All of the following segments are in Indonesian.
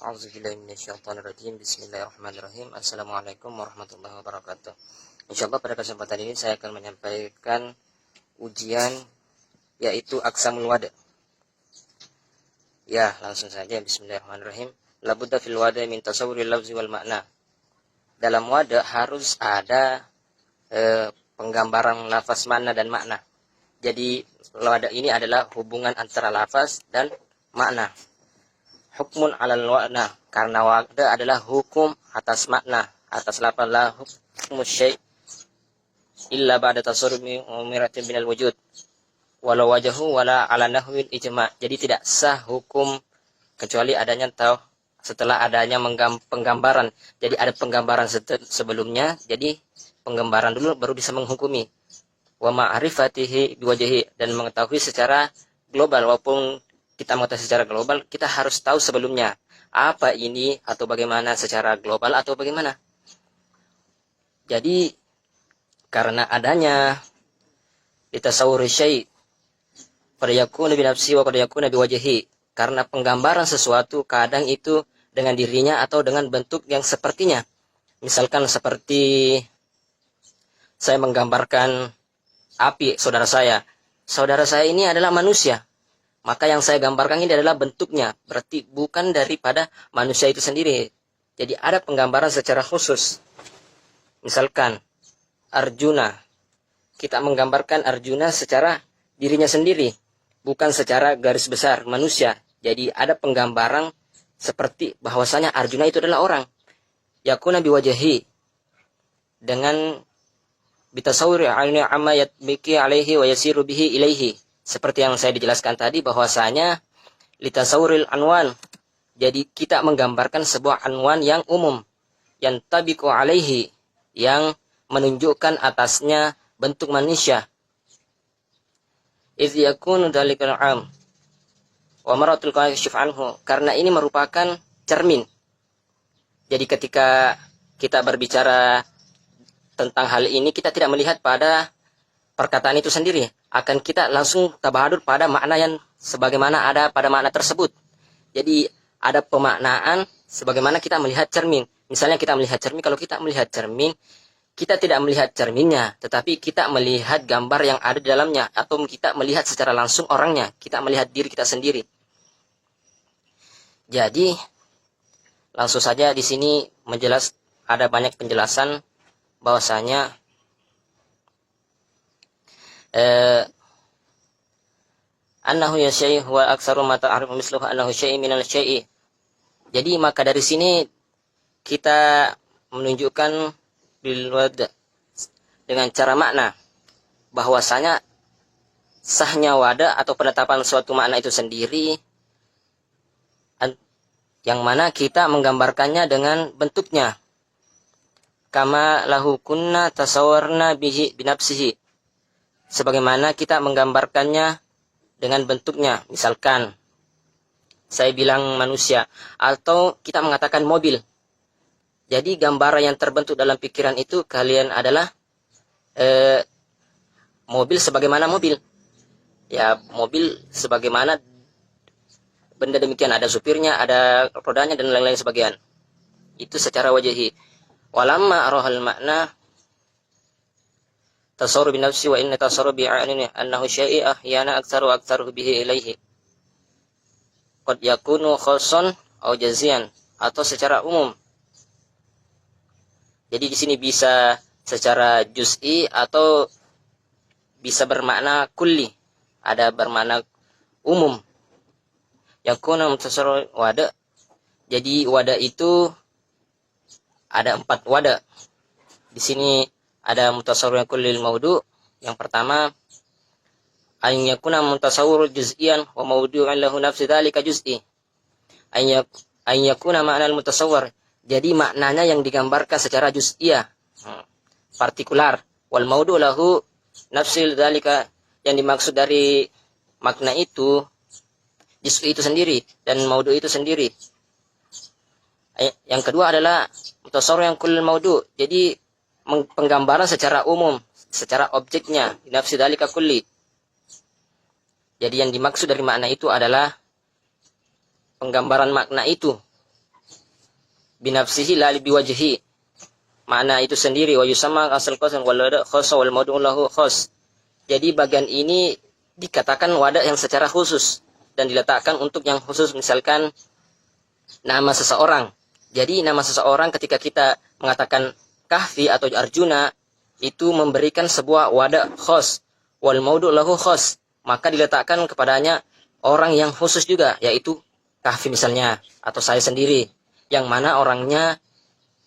A'udzubillahiminasyaitonirrajim. Bismillahirrahmanirrahim. Assalamualaikum warahmatullahi wabarakatuh. Insyaallah pada kesempatan ini saya akan menyampaikan ujian yaitu aqsamul wada'. Ya, langsung saja. Bismillahirrahmanirrahim. Labudda fil wada' min tasawwuril lafzi wal makna. Dalam wada' harus ada penggambaran lafaz, makna dan makna. Jadi wada' ini adalah hubungan antara lafaz dan makna. Hukmun alal makna, karena wada adalah hukum atas makna, atas lafaz. La hukmu syai' illa ba'da tasarrufi umiratin binal wujud walau wajahu wala ala nahwil ijma'. Jadi tidak sah hukum kecuali adanya setelah adanya penggambaran. Jadi ada penggambaran sebelumnya, jadi penggambaran dulu baru bisa menghukumi. Wa ma'rifatihi biwajhi, dan mengetahui secara global. Walaupun kita mengetahui secara global, kita harus tahu sebelumnya apa ini atau bagaimana secara global atau bagaimana. Jadi karena adanya litasawwur syai' qad yakunu bi nafsi wa qad yakunu bi wajhi, karena penggambaran sesuatu kadang itu dengan dirinya atau dengan bentuk yang sepertinya. Misalkan seperti saya menggambarkan api saudara saya. Saudara saya ini adalah manusia. Maka yang saya gambarkan ini adalah bentuknya, berarti bukan daripada manusia itu sendiri. Jadi ada penggambaran secara khusus. Misalkan Arjuna, kita menggambarkan Arjuna secara dirinya sendiri, bukan secara garis besar manusia. Jadi ada penggambaran seperti bahwasanya Arjuna itu adalah orang. Yakuna biwajhi, dengan bitasawwuri alni amma yatbiki alaihi wa yasiru bihi ilaihi. Seperti yang saya dijelaskan tadi bahwasanya litasawuril anwan. Jadi kita menggambarkan sebuah anwan yang umum, yang tabiqu alaihi, yang menunjukkan atasnya bentuk manusia. Idz yakunu dzalikal 'am wa maratul kashif anhu, karena ini merupakan cermin. Jadi ketika kita berbicara tentang hal ini, kita tidak melihat pada perkataan itu sendiri, akan kita langsung tabadur pada makna yang sebagaimana ada pada makna tersebut. Jadi ada pemaknaan sebagaimana kita melihat cermin. Misalnya kita melihat cermin, kalau kita melihat cermin, kita tidak melihat cerminnya, tetapi kita melihat gambar yang ada di dalamnya, atau kita melihat secara langsung orangnya, kita melihat diri kita sendiri. Jadi langsung saja di sini ada banyak penjelasan bahwasanya annahu ya syai' huwa aktsaru ma ta'rifu misluhu annahu syai' minal syai'. Jadi maka dari sini kita menunjukkan bil wada' dengan cara makna bahwasanya sahnya wada atau penetapan suatu makna itu sendiri, yang mana kita menggambarkannya dengan bentuknya. Kama lahu kunna tasawwarna bihi binafsihi, sebagaimana kita menggambarkannya dengan bentuknya. Misalkan saya bilang manusia, atau kita mengatakan mobil. Jadi gambaran yang terbentuk dalam pikiran itu kalian adalah mobil sebagaimana mobil. Ya, mobil sebagaimana benda demikian, ada supirnya, ada rodanya dan lain-lain sebagian. Itu secara wajhi. Walamma arahal makna tasawwur bi nafsi wa inna tasawwur bi a'yani annahu syai'un ahyana aktsaru bihi ilaihi qad yakunu khassan aw jazian, atau secara umum. Jadi di sini bisa secara juz'i atau bisa bermakna kulli, ada bermakna umum. Yakuna mutasarrif wada. Jadi wada itu ada 4 wada. Di sini ada mutasawwir kullil maudu'. Yang pertama, an yakuna mutasawwir juz'iyan wa maudu'an lahu nafsi dzalika juz'i. An yakuna ma'nal mutasawwir. Jadi maknanya yang digambarkan secara juz'iyah, partikular. Wal maudu' lahu nafsi dzalika, yang dimaksud dari makna itu juz'i itu sendiri dan maudu' itu sendiri. Yang kedua adalah mutasawwir yang kullil maudu'. Jadi penggambaran secara umum, secara objeknya, nafsi dzalika kulli. Jadi yang dimaksud dari makna itu adalah penggambaran makna itu binafsihi la biwajhi. Makna itu sendiri, wa yusamma asal qasan wal wada khassa wal mawdu'u lahu khass. Jadi bagian ini dikatakan wada yang secara khusus dan diletakkan untuk yang khusus, misalkan nama seseorang. Jadi nama seseorang ketika kita mengatakan Kahfi atau Arjuna itu memberikan sebuah wada khas wal maudu lahu khas, maka diletakkan kepadanya orang yang khusus juga, yaitu Kahfi misalnya atau saya sendiri, yang mana orangnya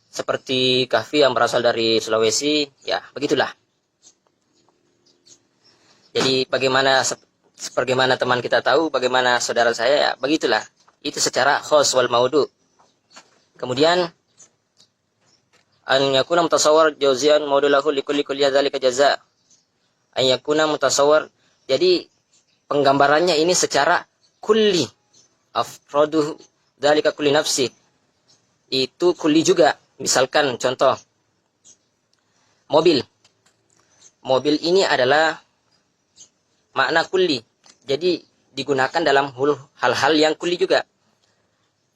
seperti Kahfi yang berasal dari Sulawesi, ya begitulah. Jadi bagaimana teman kita tahu, bagaimana saudara saya, ya begitulah. Itu secara khas wal maudu. Kemudian an yakuna mutasawwar jawzian maudulahu likulli kulliyah dzalika jaza. An yakuna mutasawwar, jadi penggambarannya ini secara kulli. Afraduhu dzalika kulli nafsi. Itu kulli juga. Misalkan contoh mobil. Mobil ini adalah makna kulli. Jadi digunakan dalam hal-hal yang kulli juga.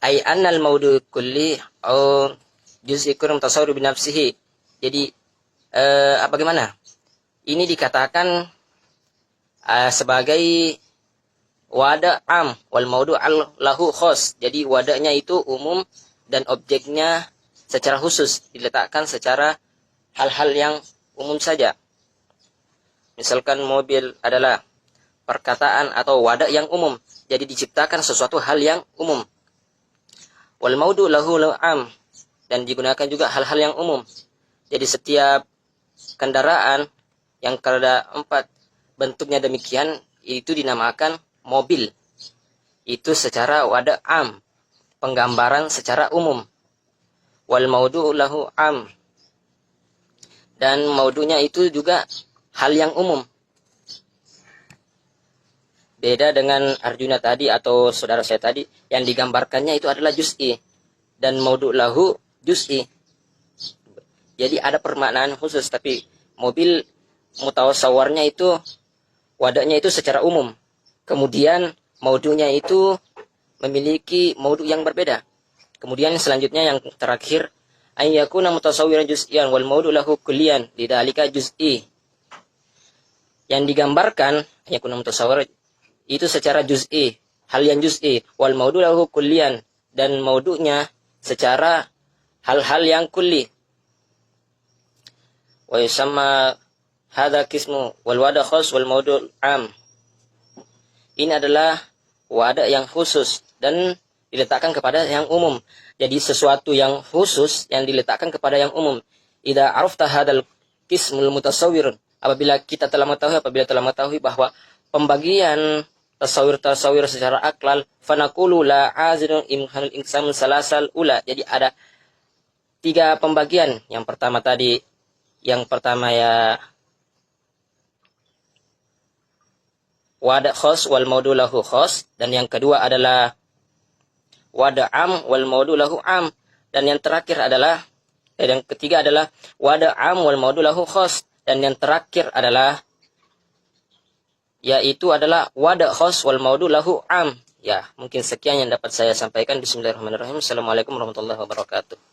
Ai annal maudu kulli au juz'i kun mutasawwir bi nafsihi. Jadi bagaimana? Ini dikatakan sebagai wada am wal maudu lahu khas. Jadi wadanya itu umum dan objeknya secara khusus, diletakkan secara hal-hal yang umum saja. Misalkan mobil adalah perkataan atau wada yang umum, jadi diciptakan sesuatu hal yang umum. Wal maudu lahu am, dan digunakan juga hal-hal yang umum. Jadi setiap kendaraan yang ada 4 bentuknya demikian, itu dinamakan mobil. Itu secara wada am, penggambaran secara umum. Wal maudu lahu am, dan maudunya itu juga hal yang umum. Beda dengan Arjuna tadi atau saudara saya tadi, yang digambarkannya itu adalah juz'i dan maudu lahu juz'i. Jadi ada permaknaan khusus, tapi mobil mutawassawarnya itu wadanya itu secara umum. Kemudian maudunya itu memiliki maudu yang berbeda. Kemudian selanjutnya yang terakhir, ayyakuna mutasawwiran juz'iyan wal maudu lahu kulliyan lidzalika juz'i. Yang digambarkan ayyakuna mutasawwir itu secara juz'i, hal yang juz'i, wal maudu lahu kulliyan, dan maudunya secara hal-hal yang kulli. Wa yusamma hadza qismu wal wada khas wal maudu am. Ini adalah wada yang khusus dan diletakkan kepada yang umum. Jadi sesuatu yang khusus yang diletakkan kepada yang umum. Idza arafta hadzal qismul mutasawwir, apabila telah mengetahui bahwa pembagian tasawir secara aklal, fanaqulu la azinu imhanul insam salasal ula. Jadi ada 3 pembagian. Yang pertama ya wada khas wal maudu lahu khas, dan yang kedua adalah wada am wal maudu lahu am, dan yang terakhir adalah yang ketiga adalah wada am wal maudu lahu khas, dan yang terakhir adalah yaitu adalah wada khas wal maudu lahu am. Ya, mungkin sekian yang dapat saya sampaikan. Bismillahirrahmanirrahim. Assalamualaikum warahmatullahi wabarakatuh.